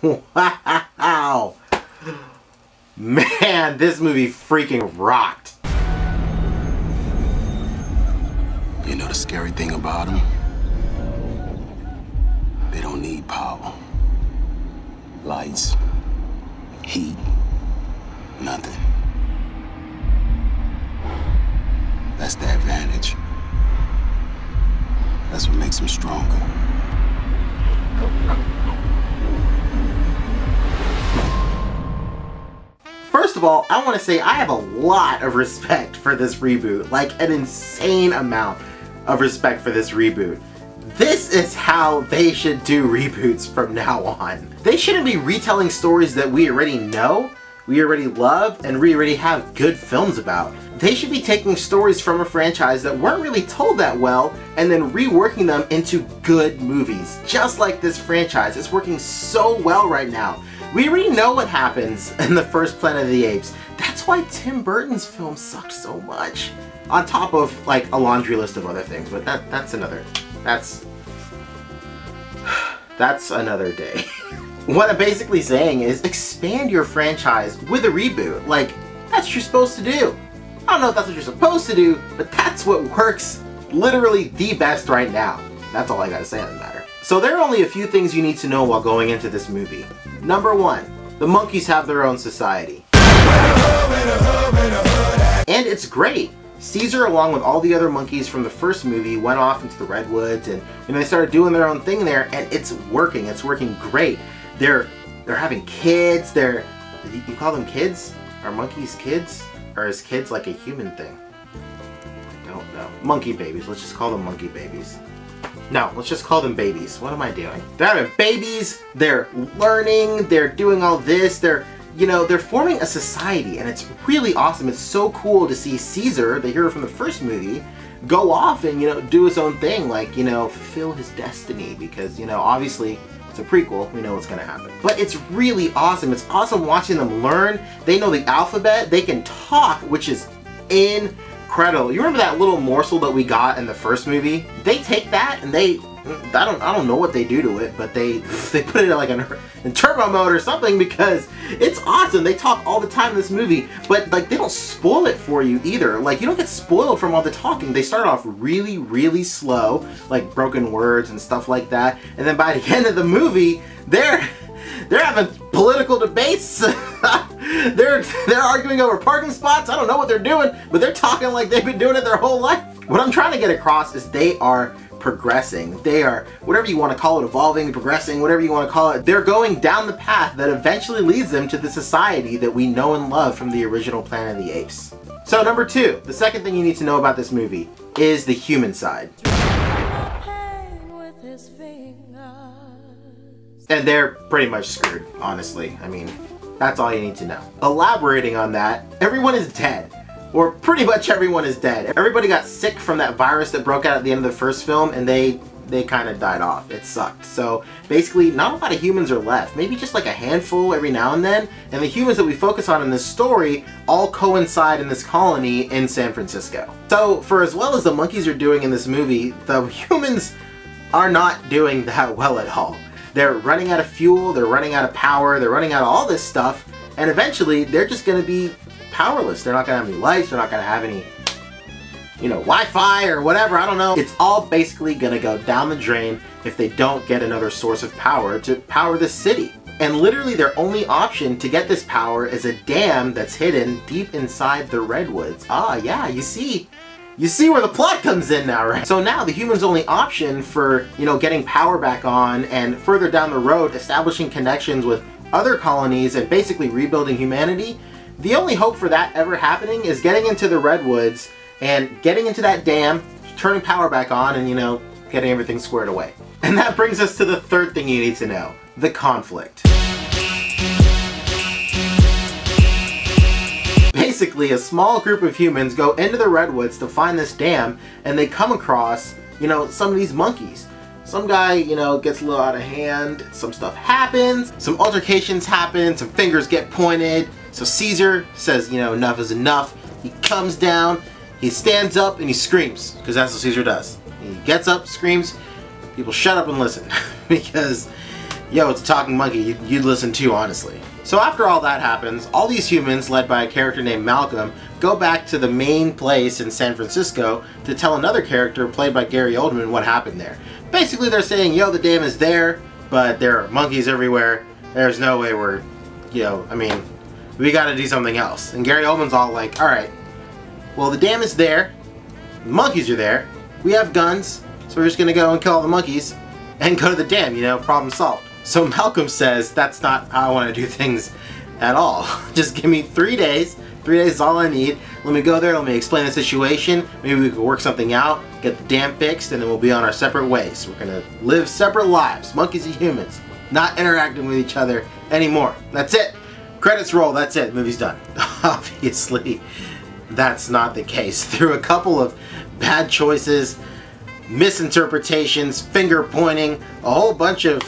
Wow. Man, this movie freaking rocked. You know the scary thing about them? They don't need power. Lights, heat, nothing. That's the advantage. That's what makes them stronger. First of all, I want to say I have a lot of respect for this reboot. Like, an insane amount of respect for this reboot. This is how they should do reboots from now on. They shouldn't be retelling stories that we already know, we already love, and we already have good films about. They should be taking stories from a franchise that weren't really told that well and then reworking them into good movies. Just like this franchise, it's working so well right now. We already know what happens in the first Planet of the Apes. That's why Tim Burton's film sucked so much. On top of, like, a laundry list of other things, but that's another day. What I'm basically saying is expand your franchise with a reboot. Like, that's what you're supposed to do. I don't know if that's what you're supposed to do, but that's what works literally the best right now. That's all I gotta say on the matter. So there are only a few things you need to know while going into this movie. Number one, the monkeys have their own society. And it's great. Caesar, along with all the other monkeys from the first movie, went off into the redwoods and they started doing their own thing there, and it's working. It's working great. They're having kids. You call them kids? Are monkeys kids? Or is kids like a human thing? I don't know. Monkey babies. Let's just call them monkey babies. No, let's just call them babies. What am I doing? They're having babies. They're learning. They're doing all this. They're forming a society, and it's really awesome. It's so cool to see Caesar, the hero from the first movie, go off and, do his own thing, like, fulfill his destiny, because, obviously, it's a prequel, we know what's gonna happen. But it's really awesome. It's awesome watching them learn. They know the alphabet. They can talk, which is incredible. You remember that little morsel that we got in the first movie? They take that and I don't know what they do to it, but they put it in like in turbo mode or something, because it's awesome. They talk all the time in this movie, but like they don't spoil it for you either. Like, you don't get spoiled from all the talking. They start off really, really slow, like broken words and stuff like that, and then by the end of the movie, they're having political debates. they're arguing over parking spots. I don't know what they're doing, but they're talking like they've been doing it their whole life. What I'm trying to get across is they are progressing. They are, whatever you want to call it, evolving, progressing, whatever you want to call it. They're going down the path that eventually leads them to the society that we know and love from the original Planet of the Apes. So number two, the second thing you need to know about this movie is the human side. And they're pretty much screwed, honestly. I mean, that's all you need to know. Elaborating on that, everyone is dead. Or pretty much everyone is dead. Everybody got sick from that virus that broke out at the end of the first film, and they kind of died off. It sucked. So basically, not a lot of humans are left. Maybe just like a handful every now and then. And the humans that we focus on in this story all coincide in this colony in San Francisco. So for as well as the monkeys are doing in this movie, the humans are not doing that well at all. They're running out of fuel, they're running out of power, they're running out of all this stuff, and eventually they're just going to be powerless. They're not going to have any lights, they're not going to have any, Wi-Fi or whatever, I don't know. It's all basically going to go down the drain if they don't get another source of power to power this city. And literally their only option to get this power is a dam that's hidden deep inside the redwoods. Ah, yeah, you see where the plot comes in now, right? So now the humans' only option for, getting power back on and further down the road establishing connections with other colonies and basically rebuilding humanity, the only hope for that ever happening is getting into the redwoods and getting into that dam, turning power back on, and, getting everything squared away. And that brings us to the third thing you need to know, the conflict. Basically, a small group of humans go into the redwoods to find this dam, and they come across, some of these monkeys. Some guy, gets a little out of hand, some stuff happens, some altercations happen, some fingers get pointed. So Caesar says, enough is enough. He comes down, he stands up, and he screams, because that's what Caesar does. He gets up, screams, people shut up and listen, because yo, it's a talking monkey, you'd listen too, honestly. So after all that happens, all these humans, led by a character named Malcolm, go back to the main place in San Francisco to tell another character, played by Gary Oldman, what happened there. Basically, they're saying, yo, the dam is there, but there are monkeys everywhere. There's no way we're, I mean, we gotta do something else. And Gary Oldman's all like, alright, well, the dam is there, the monkeys are there, we have guns, so we're just gonna go and kill all the monkeys and go to the dam, problem solved. So Malcolm says, that's not how I want to do things at all. Just give me 3 days. 3 days is all I need. Let me go there, let me explain the situation. Maybe we can work something out, get the dam fixed, and then we'll be on our separate ways. We're gonna live separate lives, monkeys and humans, not interacting with each other anymore. That's it. Credits roll, that's it. Movie's done. Obviously, that's not the case. Through a couple of bad choices, misinterpretations, finger pointing, a whole bunch of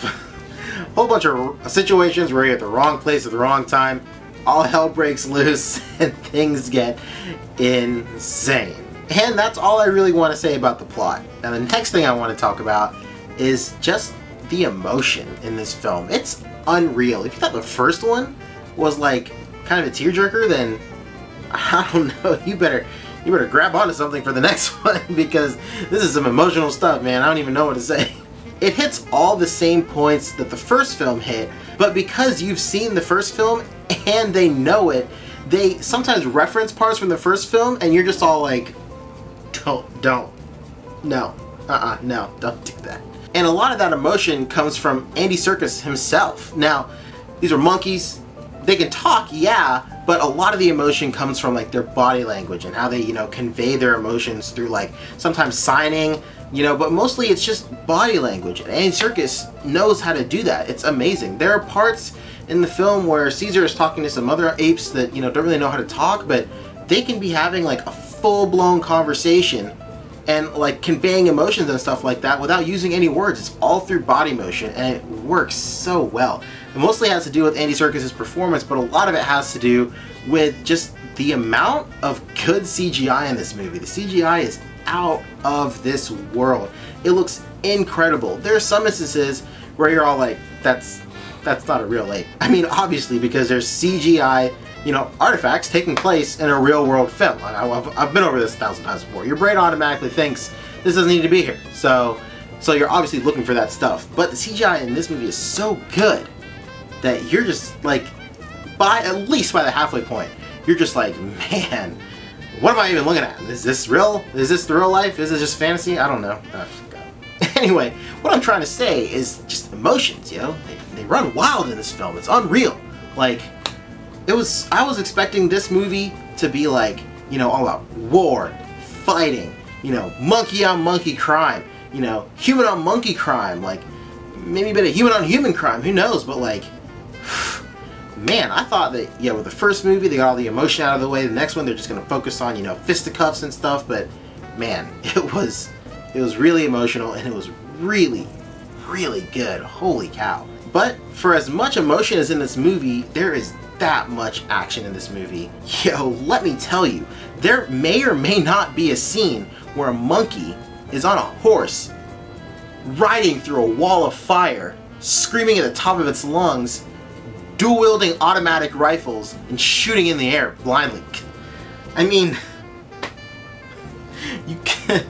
situations where you're at the wrong place at the wrong time, all hell breaks loose and things get insane. And that's all I really want to say about the plot. Now the next thing I want to talk about is just the emotion in this film. It's unreal. If you thought the first one was like kind of a tearjerker, then I don't know, you better grab onto something for the next one, because this is some emotional stuff, man. I don't even know what to say. It hits all the same points that the first film hit, but because you've seen the first film and they know it, they sometimes reference parts from the first film and you're just all like, no, don't do that. And a lot of that emotion comes from Andy Serkis himself. Now, these are monkeys, they can talk, yeah, but a lot of the emotion comes from like their body language and how they, convey their emotions through like sometimes signing, but mostly it's just body language. And Andy Serkis knows how to do that. It's amazing. There are parts in the film where Caesar is talking to some other apes that, don't really know how to talk, but they can be having like a full-blown conversation and like conveying emotions and stuff like that without using any words. It's all through body motion, and it works so well. It mostly has to do with Andy Serkis' performance, but a lot of it has to do with just the amount of good CGI in this movie. The CGI is out of this world. It looks incredible. There are some instances where you're all like, that's not a real ape. I mean, obviously, because there's CGI, artifacts taking place in a real world film. I've been over this 1,000 times before. Your brain automatically thinks this doesn't need to be here. So you're obviously looking for that stuff. But the CGI in this movie is so good that you're just like, at least by the halfway point, you're just like, man, what am I even looking at? Is this real? Is this the real life? Is it just fantasy? I don't know. Anyway, what I'm trying to say is just emotions, They run wild in this film. It's unreal. Like, I was expecting this movie to be like, all about war, fighting, monkey on monkey crime, human on monkey crime, like maybe a bit of human on human crime, who knows, but like, man, I thought that, with the first movie, they got all the emotion out of the way. The next one, they're just going to focus on, fisticuffs and stuff. But, man, it was really emotional, and it was really, really good. Holy cow. But for as much emotion as in this movie, there is that much action in this movie. Let me tell you, there may or may not be a scene where a monkey is on a horse, riding through a wall of fire, screaming at the top of its lungs, dual-wielding automatic rifles, and shooting in the air blindly. I mean, you can't,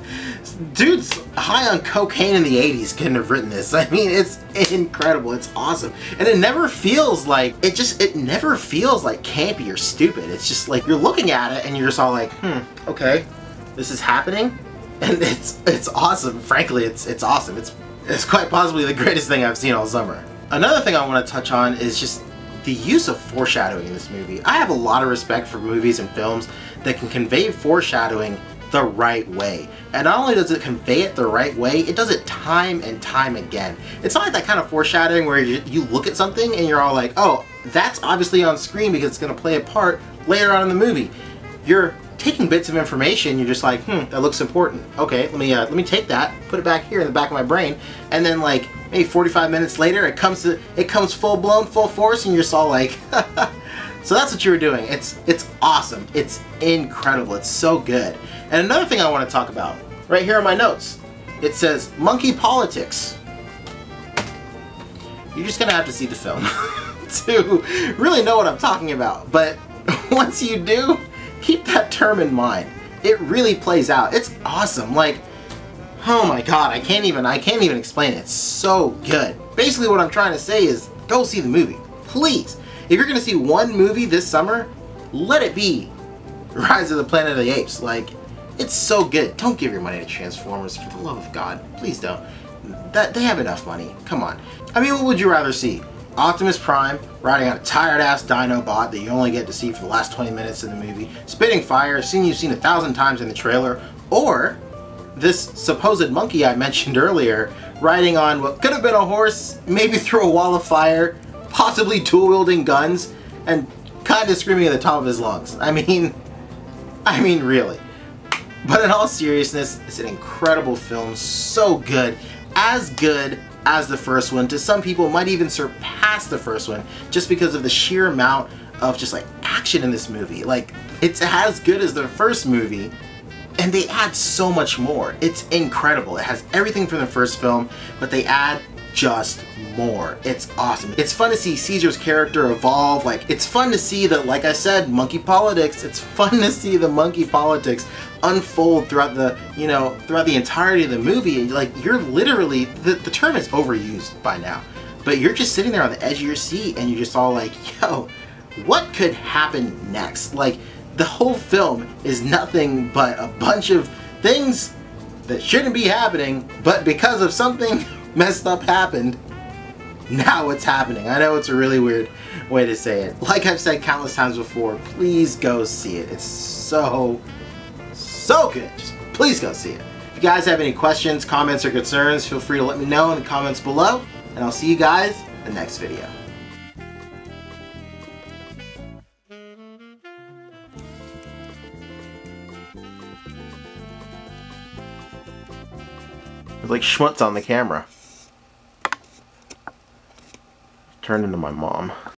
dude's high on cocaine in the 80s couldn't have written this. I mean, it's incredible. It's awesome. And it never feels like, it never feels like campy or stupid. It's just like, you're looking at it and you're just all like, okay, this is happening. And it's awesome. Frankly, it's awesome. It's quite possibly the greatest thing I've seen all summer. Another thing I want to touch on is just the use of foreshadowing in this movie. I have a lot of respect for movies and films that can convey foreshadowing the right way. And not only does it convey it the right way, it does it time and time again. It's not like that kind of foreshadowing where you look at something and you're all like, oh, that's obviously on screen because it's going to play a part later on in the movie. You're taking bits of information, you're just like, that looks important. Okay, let me take that, put it back here in the back of my brain, and then like maybe 45 minutes later it comes full blown, full force, and you're just all like, so that's what you were doing. It's awesome. It's incredible. It's so good. And another thing I want to talk about, right here in my notes, it says monkey politics. You're just gonna have to see the film to really know what I'm talking about. But once you do, keep that term in mind. It really plays out. It's awesome. Like, oh my god, I can't even explain it. It's so good. Basically what I'm trying to say is go see the movie. Please. If you're gonna see one movie this summer, let it be Rise of the Planet of the Apes. Like, it's so good. Don't give your money to Transformers, for the love of God. Please don't. They have enough money. Come on. I mean, what would you rather see? Optimus Prime riding on a tired-ass Dinobot that you only get to see for the last 20 minutes of the movie, spitting fire, a scene you've seen 1,000 times in the trailer, or this supposed monkey I mentioned earlier riding on what could have been a horse, maybe through a wall of fire, possibly dual-wielding guns, and kind of screaming at the top of his lungs. I mean, really. But in all seriousness, it's an incredible film, so good as the first one. To some people, might even surpass the first one, just because of the sheer amount of just like action in this movie. Like, it's as good as the first movie, and they add so much more. It's incredible. It has everything from the first film, but they add just more. It's awesome. It's fun to see Caesar's character evolve. Like, it's fun to see the, like I said, monkey politics. It's fun to see the monkey politics unfold throughout the, you know, throughout the entirety of the movie. And like, you're literally, the term is overused by now, but you're just sitting there on the edge of your seat and you're just all like, yo, what could happen next? Like, the whole film is nothing but a bunch of things that shouldn't be happening, but because of something messed up happened, now it's happening. I know it's a really weird way to say it. Like I've said countless times before, please go see it. It's so good. Just please go see it. If you guys have any questions, comments, or concerns, feel free to let me know in the comments below, and I'll see you guys in the next video. It's like schmutz on the camera. Turned into my mom.